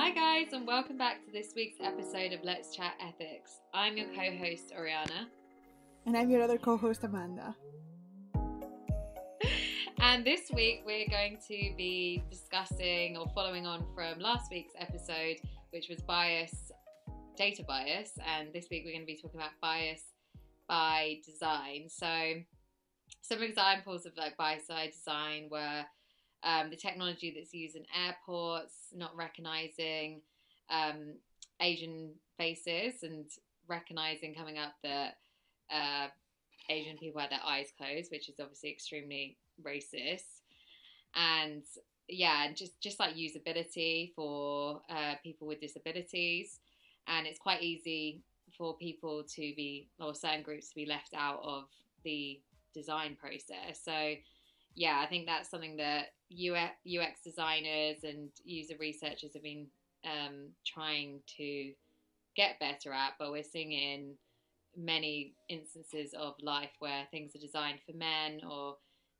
Hi guys, and welcome back to this week's episode of Let's Chat Ethics. I'm your co-host Oriana. And I'm your other co-host Amanda. And this week we're going to be discussing or following on from last week's episode, which was data bias, and this week we're going to be talking about bias by design. So some examples of bias by design were the technology that's used in airports, not recognizing Asian faces and recognizing coming up that Asian people had their eyes closed, which is obviously extremely racist. And just like usability for people with disabilities. And it's quite easy for people to be, or certain groups to be left out of the design process. So yeah, I think that's something that UX designers and user researchers have been trying to get better at, but we're seeing in many instances of life where things are designed for men or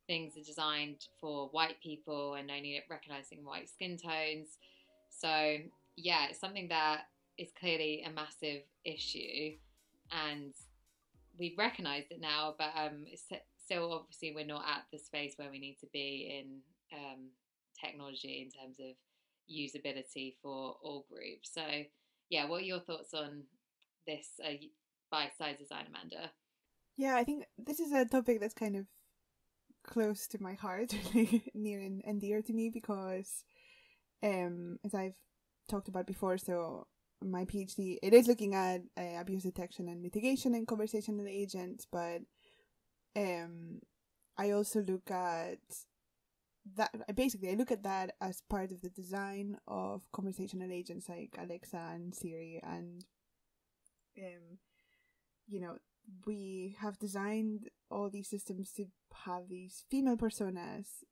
things are designed for white people and only recognizing white skin tones. So yeah, it's something that is clearly a massive issue, and we've recognized it now, but it's still, obviously, we're not at the space where we need to be in technology in terms of usability for all groups. So, yeah, what are your thoughts on this bite-sized design, Amanda? Yeah, I think this is a topic that's kind of close to my heart, really near and dear to me, because as I've talked about before, so my PhD, it is looking at abuse detection and mitigation in conversational agents, but I also look at that, basically I look at that as part of the design of conversational agents like Alexa and Siri, and we have designed all these systems to have these female personas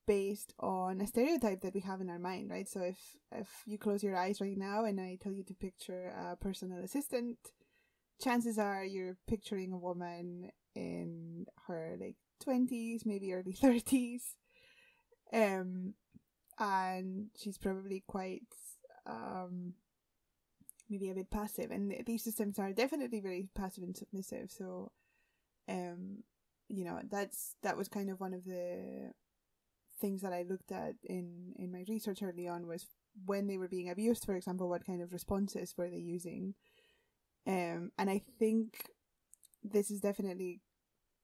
based on a stereotype that we have in our mind, right? So if you close your eyes right now and I tell you to picture a personal assistant, chances are you're picturing a woman in her 20s, maybe early 30s, and she's probably quite maybe a bit passive, and these systems are definitely very passive and submissive. So that was kind of one of the things that I looked at in my research early on, was when they were being abused, for example, what kind of responses were they using. And I think this is definitely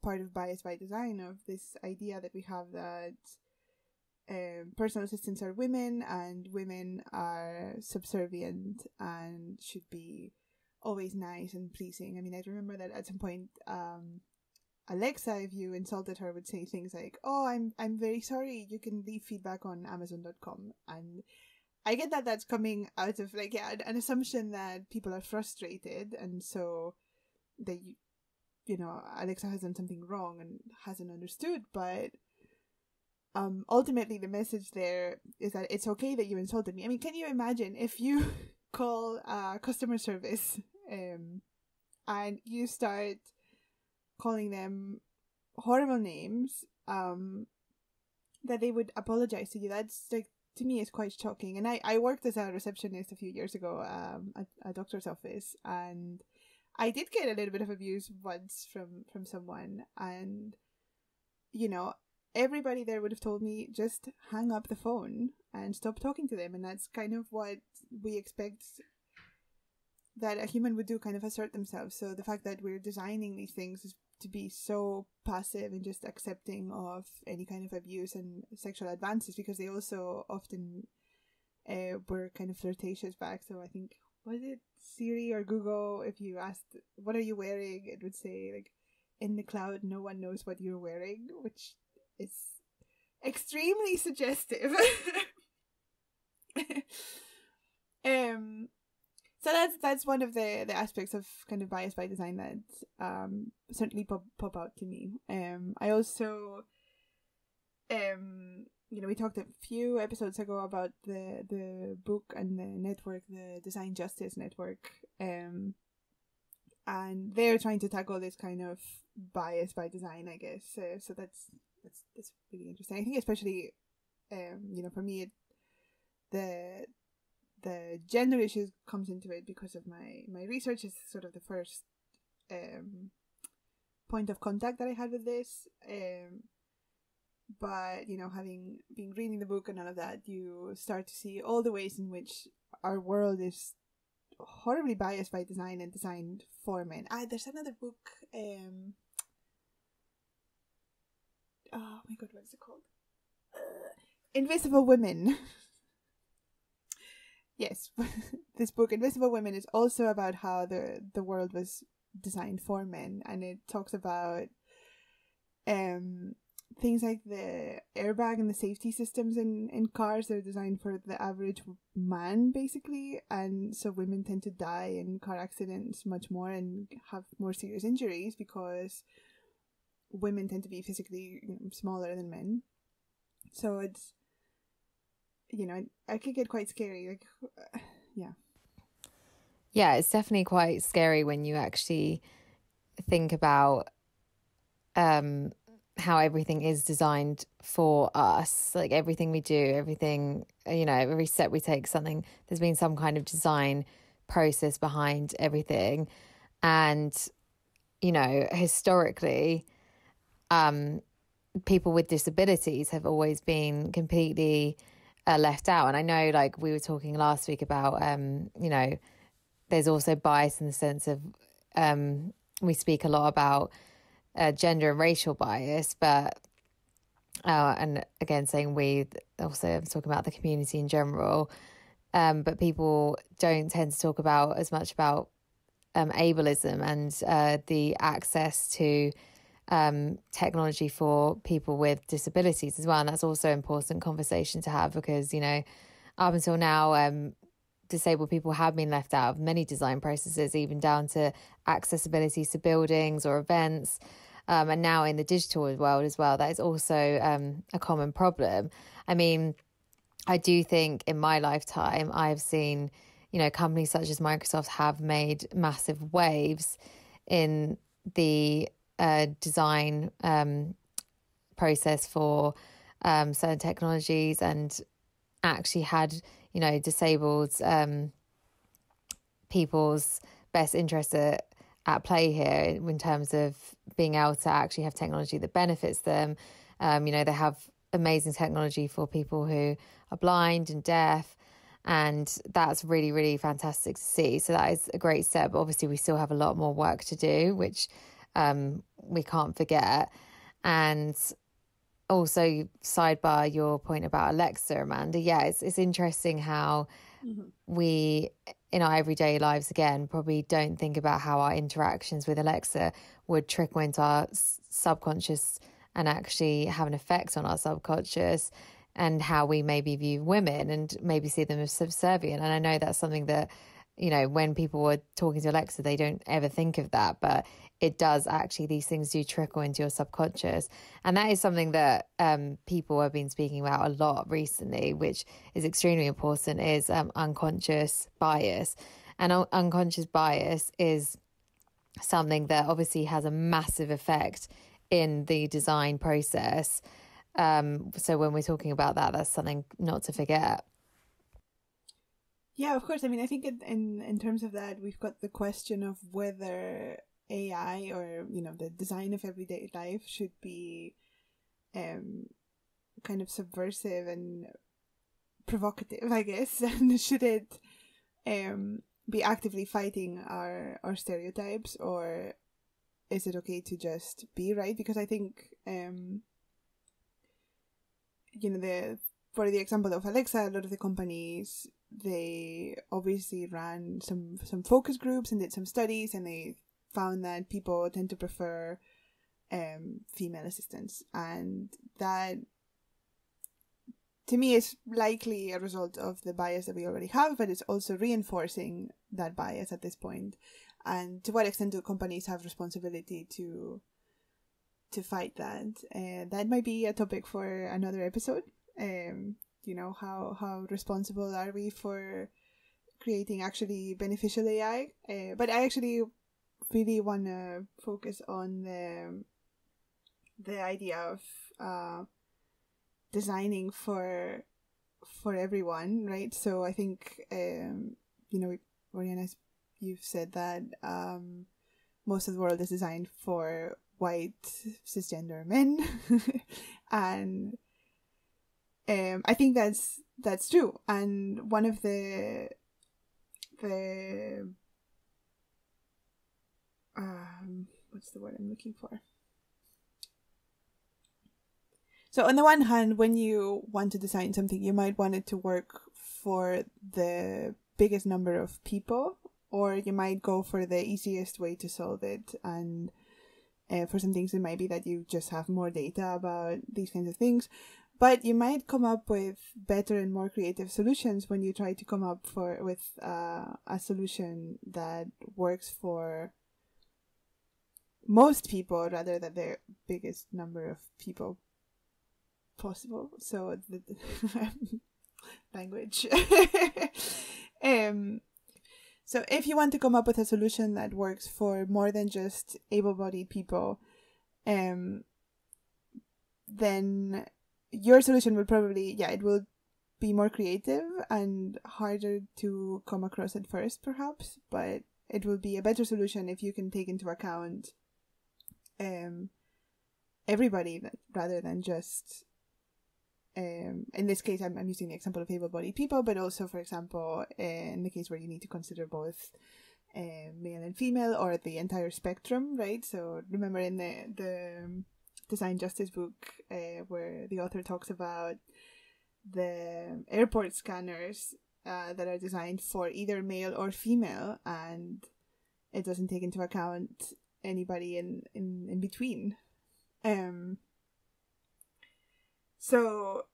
part of bias by design, of this idea that we have that personal assistants are women and women are subservient and should be always nice and pleasing. I mean, I remember that at some point Alexa, if you insulted her, would say things like, "Oh, I'm very sorry, you can leave feedback on Amazon.com." And I get that that's coming out of an assumption that people are frustrated, and so they, Alexa has done something wrong and hasn't understood. But ultimately, the message there is that it's okay that you insulted me. I mean, can you imagine if you call customer service and you start calling them horrible names, that they would apologize to you? That's to me, is quite shocking. And I worked as a receptionist a few years ago at a doctor's office, and I did get a little bit of abuse once from someone, and everybody there would have told me, just hang up the phone and stop talking to them. And that's kind of what we expect that a human would do, kind of assert themselves. So the fact that we're designing these things is to be so passive and just accepting of any kind of abuse and sexual advances, because they also often were kind of flirtatious back. So I think, was it Siri or Google, if you asked, "What are you wearing?" it would say, "In the cloud, no one knows what you're wearing," which is extremely suggestive. So that's one of the aspects of kind of bias by design that certainly pop out to me. I also, we talked a few episodes ago about the book and the network, the Design Justice Network, and they're trying to tackle this kind of bias by design, I guess. So that's really interesting. I think especially, for me, the gender issue comes into it because of my research. Is sort of the first point of contact that I had with this. But having been reading the book and all of that, you start to see all the ways in which our world is horribly biased by design and designed for men. There's another book. Oh my god, what is it called? Invisible Women. Yes, this book, Invisible Women, is also about how the world was designed for men, and it talks about things like the airbag and the safety systems in cars. They're designed for the average man, basically, and so women tend to die in car accidents much more and have more serious injuries because women tend to be physically smaller than men. So it's, I could get quite scary. Yeah, it's definitely quite scary when you actually think about how everything is designed for us. Like everything we do, everything, every step we take, there's been some kind of design process behind everything. And, historically, people with disabilities have always been completely left out. And I know, like we were talking last week about, there's also bias in the sense of we speak a lot about gender and racial bias, but and again saying we, also I'm talking about the community in general, but people don't tend to talk about as much about ableism and the access to technology for people with disabilities as well. And that's also an important conversation to have because, up until now, disabled people have been left out of many design processes, even down to accessibility to buildings or events. And now in the digital world as well, that is also a common problem. I mean, I do think in my lifetime, I've seen, companies such as Microsoft have made massive waves in the design process for certain technologies, and actually had, disabled people's best interests at play here in terms of being able to actually have technology that benefits them. They have amazing technology for people who are blind and deaf, and that's really, really fantastic to see. So that is a great step. Obviously, we still have a lot more work to do, which we can't forget. And also, sidebar your point about Alexa, Amanda. Yeah, it's interesting how we, in our everyday lives, again, probably don't think about how our interactions with Alexa would trickle into our subconscious and actually have an effect on our subconscious, and how we maybe view women and maybe see them as subservient. And I know that's something that, when people are talking to Alexa, they don't ever think of that, but it does actually, these things do trickle into your subconscious. And that is something that people have been speaking about a lot recently, which is extremely important, is unconscious bias. And unconscious bias is something that obviously has a massive effect in the design process. So when we're talking about that, that's something not to forget. Yeah, of course. I mean, I think in terms of that, we've got the question of whether AI or, the design of everyday life should be kind of subversive and provocative, I guess. And should it be actively fighting our stereotypes, or is it okay to just be right? Because I think, for the example of Alexa, a lot of the companies, they obviously ran some focus groups and did some studies, and they found that people tend to prefer female assistants, and that to me is likely a result of the bias that we already have, but it's also reinforcing that bias at this point. And to what extent do companies have responsibility to fight that? That might be a topic for another episode. How responsible are we for creating actually beneficial AI? But I actually really want to focus on the idea of designing for for everyone, right? So I think, Oriana, you've said that most of the world is designed for white cisgender men, and I think that's true. And one of the what's the word I'm looking for? So on the one hand, when you want to design something, you might want it to work for the biggest number of people, or you might go for the easiest way to solve it. And for some things, it might be that you just have more data about these kinds of things. But you might come up with better and more creative solutions when you try to come up with a solution that works for most people rather than the biggest number of people possible. So the language. So if you want to come up with a solution that works for more than just able-bodied people, then your solution will probably, it will be more creative and harder to come across at first, perhaps, but it will be a better solution if you can take into account everybody rather than just, in this case, I'm using the example of able-bodied people, but also, for example, in the case where you need to consider both male and female, or the entire spectrum, right? So remember in the Design Justice book, where the author talks about the airport scanners that are designed for either male or female, and it doesn't take into account anybody in between. So,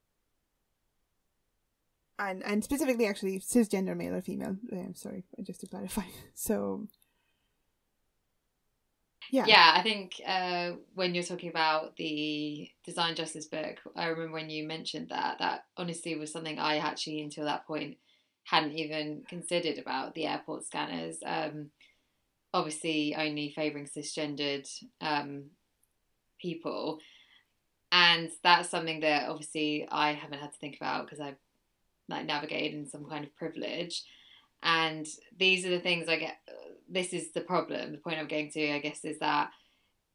and specifically, actually, cisgender male or female. Sorry, just to clarify. So, yeah, I think when you're talking about the Design Justice book, I remember when you mentioned that honestly was something I actually, until that point, hadn't even considered about the airport scanners. Obviously, only favouring cisgendered people. And that's something that obviously I haven't had to think about because I've navigated in some kind of privilege. And these are the things I get. This is the problem. The point I'm getting to, I guess, is that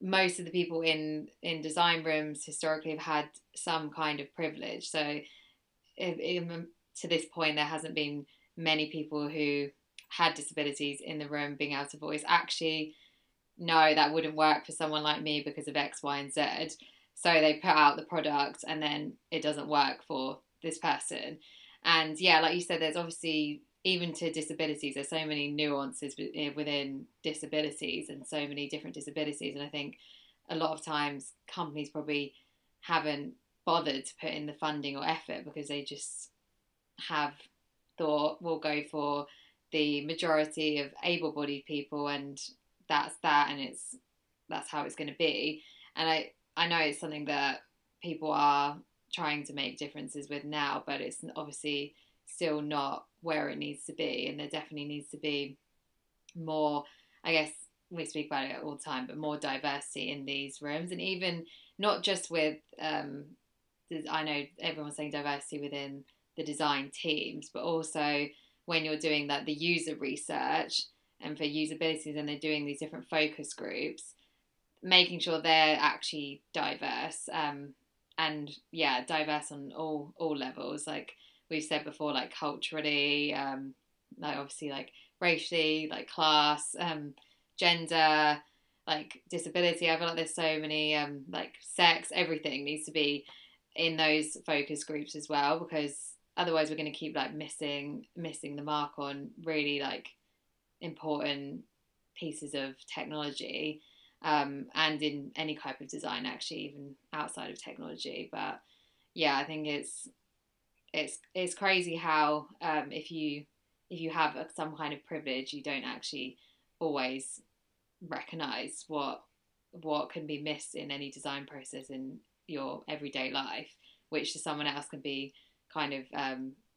most of the people in design rooms historically have had some kind of privilege. So to this point, there hasn't been many people who had disabilities in the room being able to voice, actually, no, that wouldn't work for someone like me because of X, Y, and Z. So they put out the product and then it doesn't work for this person. And yeah, like you said, there's obviously, even to disabilities, there's so many nuances within disabilities and so many different disabilities. And I think a lot of times companies probably haven't bothered to put in the funding or effort because they just have thought, we'll go for the majority of able-bodied people and that's that, and that's how it's going to be. And I know it's something that people are trying to make differences with now, but it's obviously still not where it needs to be, and there definitely needs to be more, I guess we speak about it all the time, but more diversity in these rooms. And even not just with I know everyone's saying diversity within the design teams, but also when you're doing the user research and for usabilities, and they're doing these different focus groups, making sure they're actually diverse, and yeah, diverse on all levels, like we've said before, like culturally, like obviously like racially, like class, gender, like disability. I feel like there's so many, like sex, everything needs to be in those focus groups as well, because otherwise we're going to keep like missing the mark on really like important pieces of technology, and in any type of design, actually, even outside of technology. But yeah, I think it's crazy how if you have some kind of privilege, you don't actually always recognize what can be missed in any design process in your everyday life, which to someone else can be kind of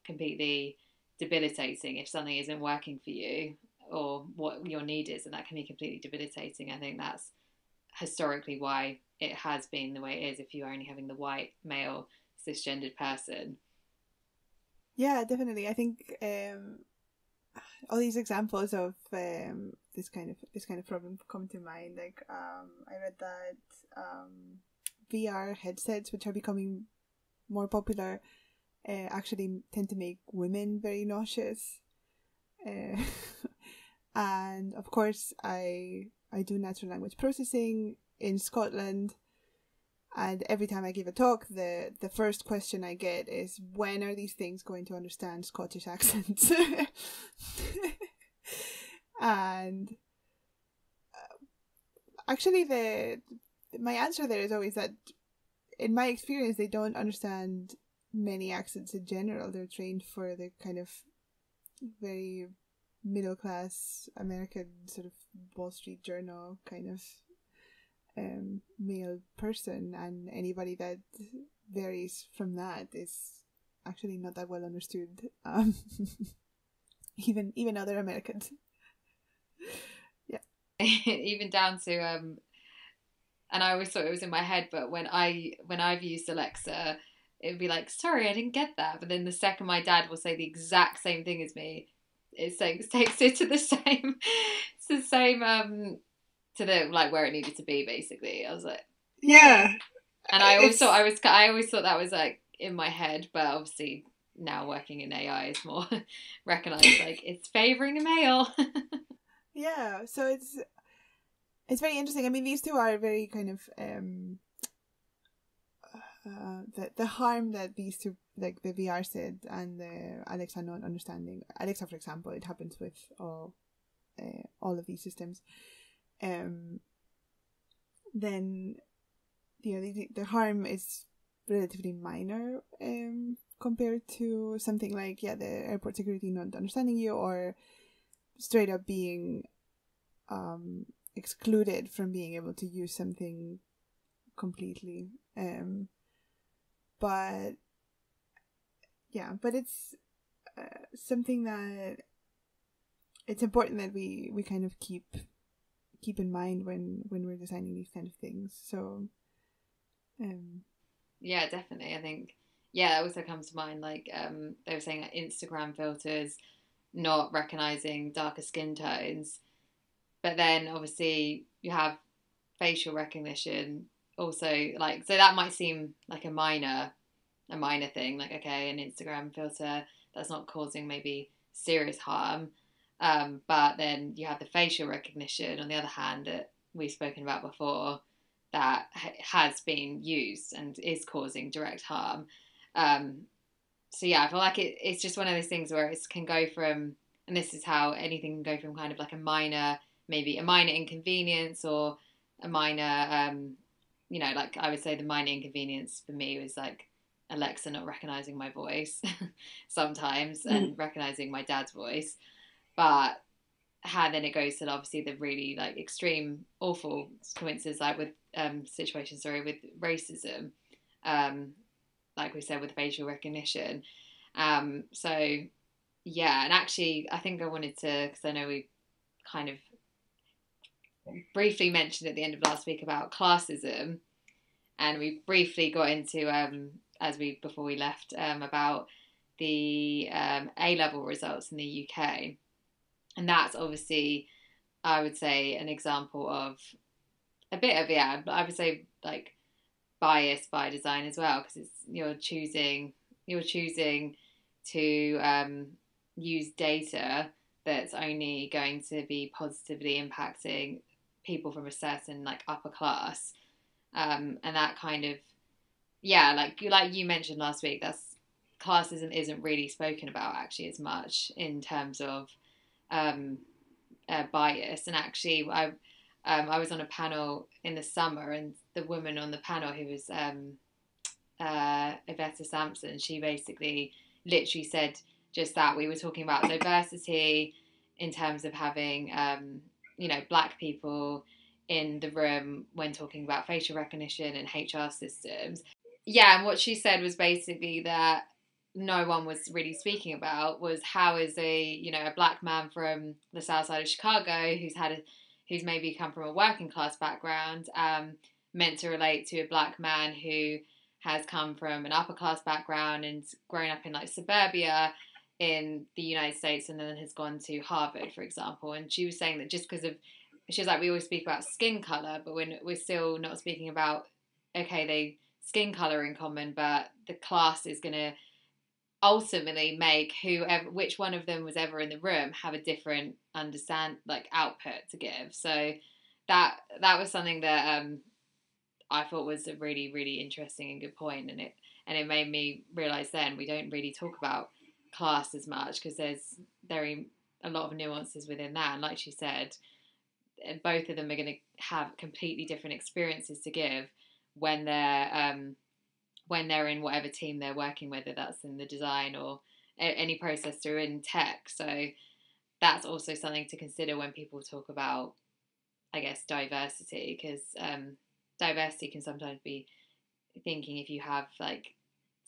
completely debilitating if something isn't working for you or what your need is, and that can be completely debilitating. I think that's historically why it has been the way it is if you're only having the white male cisgendered person. Yeah, definitely. I think all these examples of this kind of problem come to mind. Like I read that VR headsets, which are becoming more popular, actually tend to make women very nauseous. Uh, and of course, I do natural language processing in Scotland. And every time I give a talk, the first question I get is, when are these things going to understand Scottish accents? And actually, my answer there is always that, in my experience, they don't understand many accents in general. They're trained for the kind of very middle class American sort of Wall Street Journal kind of male person, and anybody that varies from that is actually not that well understood. Even other Americans. Yeah. Even down to and I always thought it was in my head, but when I've used Alexa, it'd be like, sorry, I didn't get that. But then the second my dad will say the exact same thing as me, it takes it to the same it's the same to the like where it needed to be, basically. I was like, yeah. And I always thought that was like in my head, but obviously now working in AI is more recognized like it's favoring a male. Yeah, so it's very interesting. I mean, these two are very kind of the harm that these two, like the VR said and the Alexa not understanding. Alexa, for example, it happens with all of these systems. Then the harm is relatively minor compared to something like the airport security not understanding you, or straight up being excluded from being able to use something completely. But it's something that it's important that we kind of keep in mind when we're designing these kind of things. So yeah, definitely. I think that also comes to mind. Like they were saying, like, Instagram filters not recognizing darker skin tones, but then obviously you have facial recognition also. Like, so that might seem like a minor thing. Like, okay, an Instagram filter that's not causing maybe serious harm, but then you have the facial recognition on the other hand that we've spoken about before, that has been used and is causing direct harm. So yeah, I feel like it's just one of those things where it can go from, and this is how anything can go from kind of like maybe a minor inconvenience, or a minor, like I would say the minor inconvenience for me was like Alexa not recognizing my voice sometimes and recognizing my dad's voice. But how then it goes to obviously the really like extreme, awful coincidences, like with situations, with racism, like we said with facial recognition. So yeah, and actually, I think I wanted to, because I know we kind of briefly mentioned at the end of last week about classism, and we briefly got into before we left about the A-level results in the UK, and that's obviously, I would say, an example of a bit of I would say like bias by design as well, because it's you're choosing to use data that's only going to be positively impacting people from a certain like upper class, and that kind of like you mentioned last week, that's classism isn't really spoken about actually as much in terms of bias. And actually, I was on a panel in the summer, and the woman on the panel, who was Iveta Sampson, she basically literally said just that. We were talking about diversity in terms of having black people in the room when talking about facial recognition and HR systems. Yeah, and what she said was basically that no one was really speaking about was how is a black man from the south side of Chicago who's maybe come from a working class background, meant to relate to a black man who has come from an upper class background and grown up in like suburbia in the United States, and then has gone to Harvard, for example. And she was saying that just because of, she was like, we always speak about skin color, but we're still not speaking about, okay, they skin color in common, but the class is going to ultimately make whoever, which one of them was ever in the room, have a different output to give. So that was something that I thought was a really, really interesting and good point, and it made me realize then we don't really talk about class as much, because there's a lot of nuances within that, and like she said, both of them are going to have completely different experiences to give when they're in whatever team they're working, whether that's in the design or any process or in tech. So that's also something to consider when people talk about, I guess, diversity, because diversity can sometimes be thinking if you have like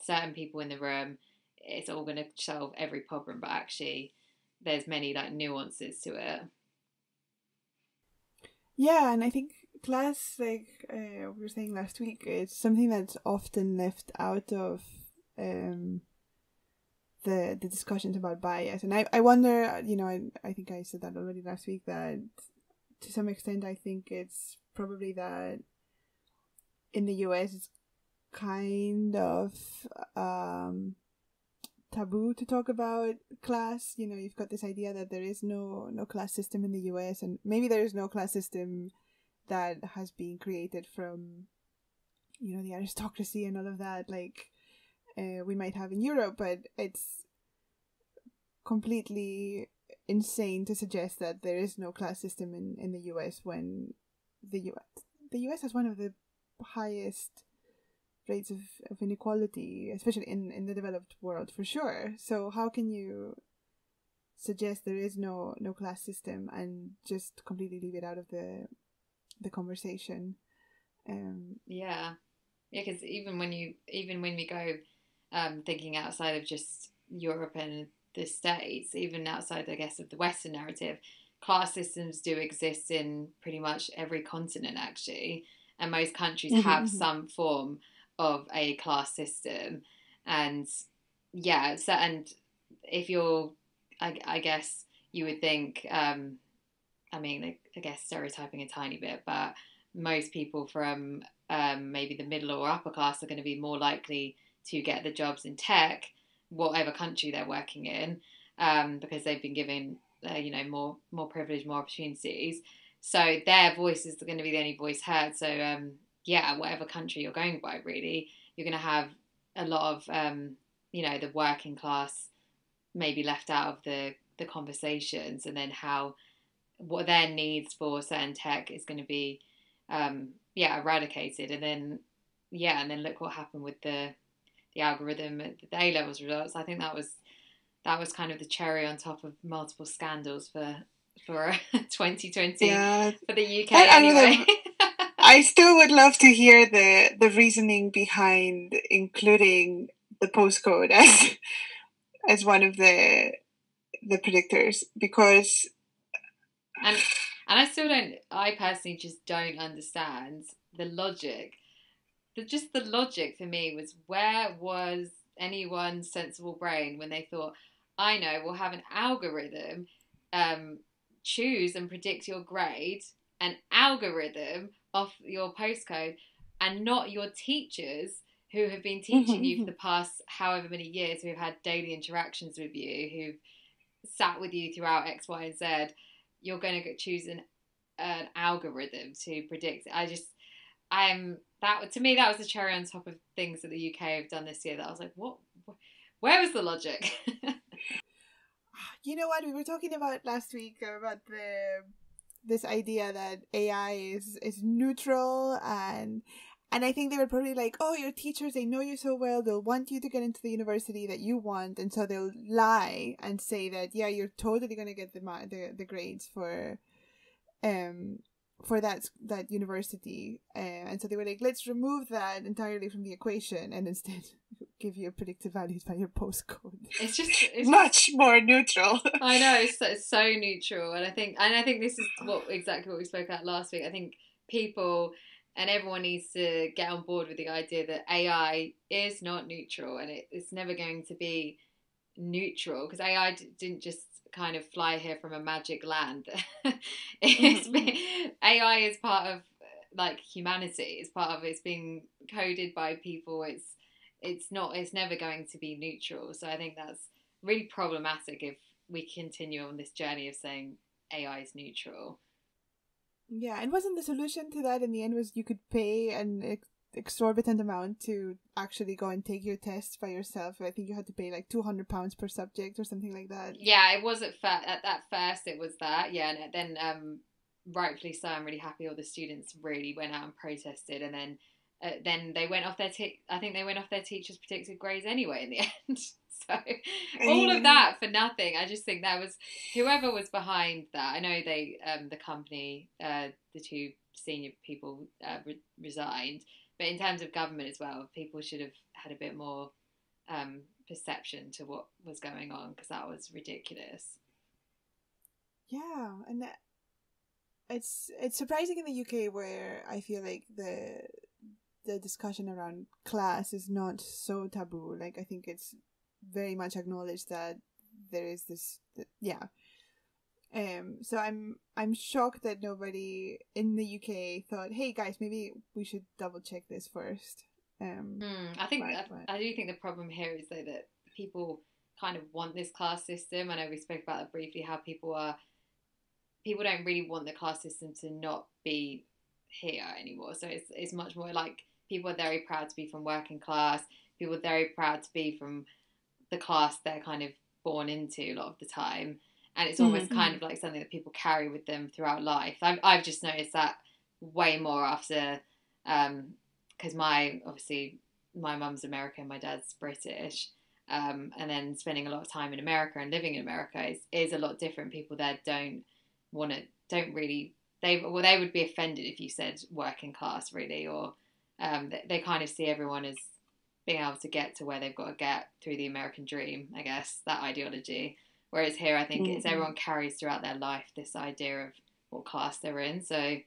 certain people in the room, it's all going to solve every problem, but actually there's many like nuances to it. Yeah, and I think class, like we were saying last week, it's something that's often left out of the discussions about bias. And I wonder, I think I said that already last week, that to some extent I think it's probably that in the US it's kind of taboo to talk about class. You've got this idea that there is no class system in the US, and maybe there is no class system that has been created from the aristocracy and all of that, like we might have in Europe, but it's completely insane to suggest that there is no class system in the US, when the US has one of the highest rates of inequality, especially in the developed world, for sure. So how can you suggest there is no class system and just completely leave it out of the conversation? Because even when we go thinking outside of just Europe and the States, even outside, I guess, of the Western narrative, class systems do exist in pretty much every continent, actually, and most countries have some form of a class system. And and if you're, I guess you would think, I guess stereotyping a tiny bit, but most people from maybe the middle or upper class are going to be more likely to get the jobs in tech, whatever country they're working in, because they've been given more privilege, more opportunities. So their voice is going to be the only voice heard. So whatever country you're going by, really, you're going to have a lot of the working class maybe left out of the conversations, and then what their needs for certain tech is going to be eradicated, and then look what happened with the algorithm at the A-levels results. I think that was kind of the cherry on top of multiple scandals for 2020 for the UK anyway. I still would love to hear the reasoning behind including the postcode as one of the predictors, because and I personally just don't understand the logic. The logic for me was, where was anyone's sensible brain when they thought, I know, we'll have an algorithm choose and predict your grade, an algorithm off your postcode, and not your teachers who have been teaching you for the past however many years, who have had daily interactions with you, who've sat with you throughout X, Y, and Z. You're going to choose an algorithm to predict. To me, that was the cherry on top of things that the UK have done this year, that I was like, what? Where was the logic? You know what we were talking about last week, about this idea that AI is neutral, and I think they were probably like, oh, your teachers, they know you so well, they'll want you to get into the university that you want, and so they'll lie and say that, yeah, you're totally going to get the grades for that university, and so they were like, let's remove that entirely from the equation and instead give you predictive values by your postcode. It's much more neutral. I know, it's so neutral, and I think this is exactly what we spoke about last week. I think people and everyone needs to get on board with the idea that AI is not neutral, and it's never going to be neutral, because AI didn't just kind of fly here from a magic land. AI is part of like humanity. It's being coded by people. It's never going to be neutral. So I think that's really problematic if we continue on this journey of saying AI is neutral. Yeah, and wasn't the solution to that in the end was you could pay an exorbitant amount to actually go and take your test by yourself? I think you had to pay like £200 per subject or something like that. Yeah, it was at first it was that. Yeah, and then rightfully so, I'm really happy all the students really went out and protested, and then they went off I think they went off their teachers' predicted grades anyway in the end. So all of that for nothing. I just think that was whoever was behind that. I know they the company, the two senior people resigned, but in terms of government as well, people should have had a bit more perception to what was going on, because that was ridiculous. Yeah, and it's surprising in the UK, where I feel like the discussion around class is not so taboo. Like, I think it's very much acknowledged that there is this, so I'm shocked that nobody in the UK thought, hey guys, maybe we should double check this first. I do think the problem here is though that people kind of want this class system. I know we spoke about that briefly, how people don't really want the class system to not be here anymore. So it's much more like people are very proud to be from working class. People are very proud to be from the class they're kind of born into a lot of the time, and it's almost kind of like something that people carry with them throughout life. I've just noticed that way more after, because my mum's American, my dad's British, and then spending a lot of time in America and living in America is a lot different. People there they would be offended if you said working class, really, or they kind of see everyone as being able to get to where they've got to get through the American dream, I guess, that ideology. Whereas here, I think it's everyone carries throughout their life this idea of what class they're in. So,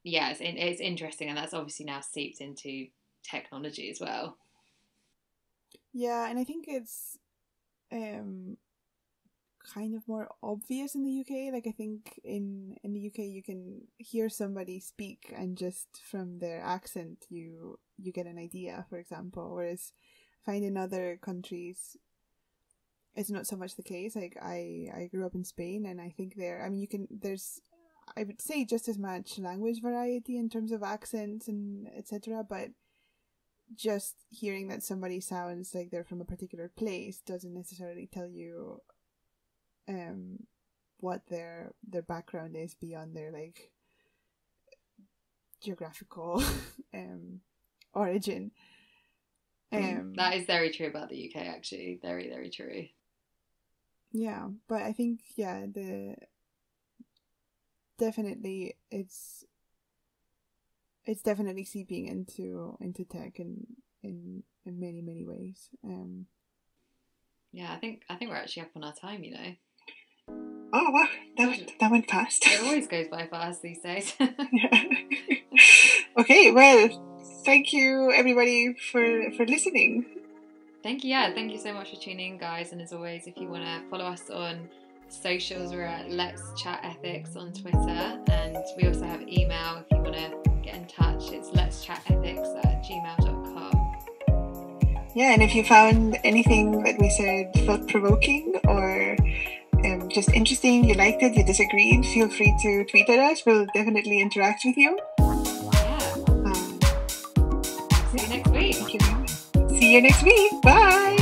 it's interesting, and that's obviously now seeped into technology as well. Yeah, and I think it's kind of more obvious in the UK. Like, I think in the UK you can hear somebody speak, and just from their accent you get an idea, for example. Whereas I find in other countries it's not so much the case. Like, I grew up in Spain, and I think there's I would say just as much language variety in terms of accents and etc. But just hearing that somebody sounds like they're from a particular place doesn't necessarily tell you what their background is beyond their like geographical origin. That is very true about the UK, actually. Very, very true. Yeah, but I think definitely it's definitely seeping into tech in many, many ways. Yeah, I think we're actually up on our time, you know. Oh wow, that went fast. It always goes by fast these days. Yeah. Okay, well, thank you everybody for listening. Thank you so much for tuning in, guys. And as always, if you want to follow us on socials, we're at Let's Chat Ethics on Twitter, and we also have email if you want to get in touch. It's letschatethics@gmail.com. Yeah, and if you found anything that we said thought-provoking or just interesting, you liked it, you disagreed, feel free to tweet at us. We'll definitely interact with you. Yeah. See you next week. See you next week. Bye.